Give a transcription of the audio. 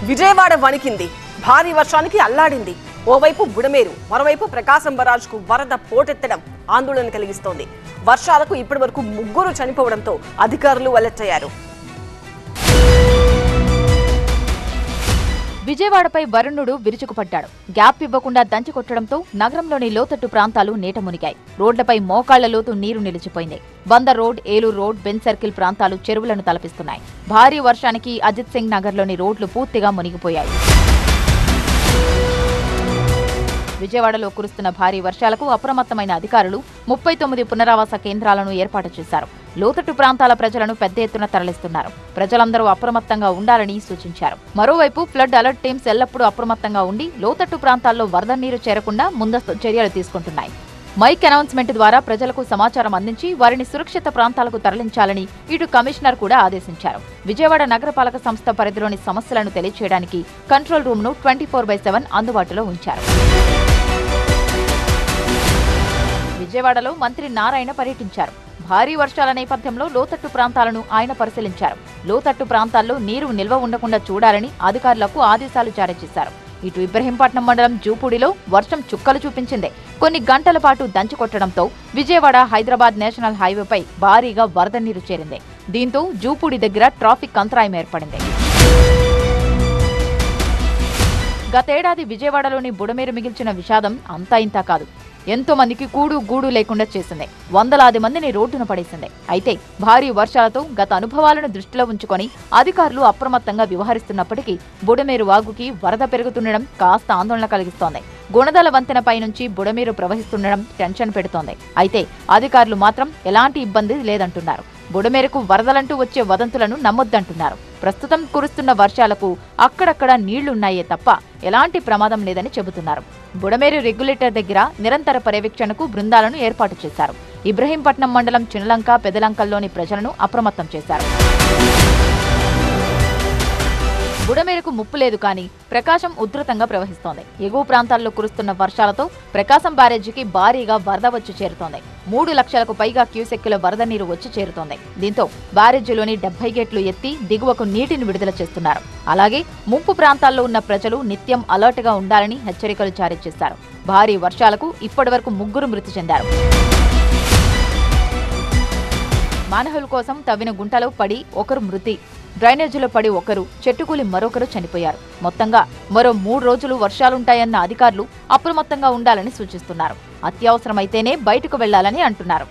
విజయవాడ వణికింది, భారీ వర్షానికి అల్లాడింది. ఓవైపు బుడమేరు, మరోవైపు ప్రకాశం బరాజ్కు వరద పోటెత్తడం ఆందోళన కలిగిస్తోంది. వర్షాలకు ఇప్పటివరకు 3 చనిపోవడంతో అధికారులు అలర్ట్ అయ్యారు. విజయవాడపై వరుణుడు విరుచుకుపడ్డాడు. గ్యాప్ ఇవ్వకుండా దంచి కొట్టడంతో నగరంలోని లోతట్టు ప్రాంతాలు నీట మునిగాయి. రోడ్లపై మోకాళ్ల లోతు నీరు నిలిచిపోయింది. Bandar road, Eluru road, Ben circle ప్రాంతాలు చెరువులను తలపిస్తున్నాయి. భారీ వర్షానికి అజిత్ సింగ్ నగర్లోని రోడ్లు పూర్తిగా మునిగిపోయాయి. విజయవాడలో కురుస్తున్న భారీ వర్షాలకు అప్రమత్తమైన అధికారులు 39 పునరావాస కేంద్రాలను ఏర్పాటు చేశారు. లోతట్టు ప్రాంతాల ప్రజలను పెద్ద ఎత్తున తరలిస్తున్నారు. ప్రజలందరూ అప్రమత్తంగా ఉండాలని సూచించారు. మరోవైపు ఫ్లడ్ అలర్ట్ టీమ్స్ ఎల్లప్పుడూ అప్రమత్తంగా ఉండి లోతట్టు ప్రాంతాల్లో వరద నీరు చేరకుండా ముందస్తు చర్యలు తీసుకుంటున్నాయి. మైక్ అనౌన్స్మెంట్ ద్వారా ప్రజలకు సమాచారం అందించి వారిని సురక్షిత ప్రాంతాలకు తరలించాలని ఇటు కమిషనర్ కూడా ఆదేశించారు. విజయవాడ నగరపాలక సంస్థ పరిధిలోని సమస్యలను తెలియజేయడానికి కంట్రోల్ రూమ్ను 24/7 అందుబాటులో ఉంచారు. విజయవాడలో మంత్రి నారాయణ పర్యటించారు. భారీ వర్షాల నేపథ్యంలో లోతట్టు ప్రాంతాలను ఆయన పరిశీలించారు. లోతట్టు ప్రాంతాల్లో నీరు నిల్వ ఉండకుండా చూడాలని అధికారులకు ఆదేశాలు జారీ చేశారు. ఇటు ఇబ్రహీంపట్నం మండలం జూపూడిలో వర్షం చుక్కలు చూపించింది. కొన్ని గంటల పాటు దంచుకొట్టడంతో విజయవాడ హైదరాబాద్ నేషనల్ హైవేపై భారీగా వరద నీరు చేరింది. దీంతో జూపూడి దగ్గర ట్రాఫిక్ అంతరాయం ఏర్పడింది. గతేడాది విజయవాడలోని బుడమేరు మిగిల్చిన విషాదం అంతా ఇంతా కాదు. ఎంతో మందికి కూడు గూడు లేకుండా చేసింది. వందలాది మందిని రోడ్డున పడేసింది. అయితే భారీ వర్షాలతో గత అనుభవాలను దృష్టిలో ఉంచుకొని అధికారులు అప్రమత్తంగా వ్యవహరిస్తున్నప్పటికీ బుడమేరు వాగుకి వరద పెరుగుతుండడం కాస్త ఆందోళన కలిగిస్తోంది. గుణదల వంతెనపై నుంచి బుడమేరు ప్రవహిస్తుండడం టెన్షన్ పెడుతోంది. అయితే అధికారులు మాత్రం ఎలాంటి ఇబ్బంది లేదంటున్నారు. బుడమేరకు వరదలంటూ వచ్చే వదంతులను నమ్మొద్దంటున్నారు. ప్రస్తుతం కురుస్తున్న వర్షాలకు అక్కడక్కడ నీళ్లున్నాయే తప్ప ఎలాంటి ప్రమాదం లేదని చెబుతున్నారు. బుడమేరు రెగ్యులేటర్ దగ్గర నిరంతర పర్యవేక్షణకు బృందాలను ఏర్పాటు చేశారు. ఇబ్రహీంపట్నం మండలం చినలంక, పెదలంకల్లోని ప్రజలను అప్రమత్తం చేశారు. బుడమేరకు ముప్పు లేదు కానీ ప్రకాశం ఉధృతంగా ప్రవహిస్తోంది. ఎగువ ప్రాంతాల్లో కురుస్తున్న వర్షాలతో ప్రకాశం బ్యారేజీకి భారీగా వరద వచ్చి చేరుతోంది. 3 లక్షలకు పైగా క్యూసెక్కుల వరద నీరు వచ్చి చేరుతోంది. దీంతో బ్యారేజీలోని 70 గేట్లు ఎత్తి దిగువకు నీటిని విడుదల చేస్తున్నారు. అలాగే ముంపు ప్రాంతాల్లో ఉన్న ప్రజలు నిత్యం అలర్ట్ గా ఉండాలని హెచ్చరికలు జారీ చేశారు. భారీ వర్షాలకు ఇప్పటివరకు 3 మృతి చెందారు. మానవుల కోసం తవ్విన గుంటలో పడి ఒకరు మృతి, డ్రైనేజీలో పడి ఒకరు, చెట్టుకూలి మరొకరు చనిపోయారు. మొత్తంగా మరో 3 రోజులు వర్షాలుంటాయన్న అధికారులు అప్రమత్తంగా ఉండాలని సూచిస్తున్నారు. అత్యవసరమైతేనే బయటకు వెళ్లాలని అంటున్నారు.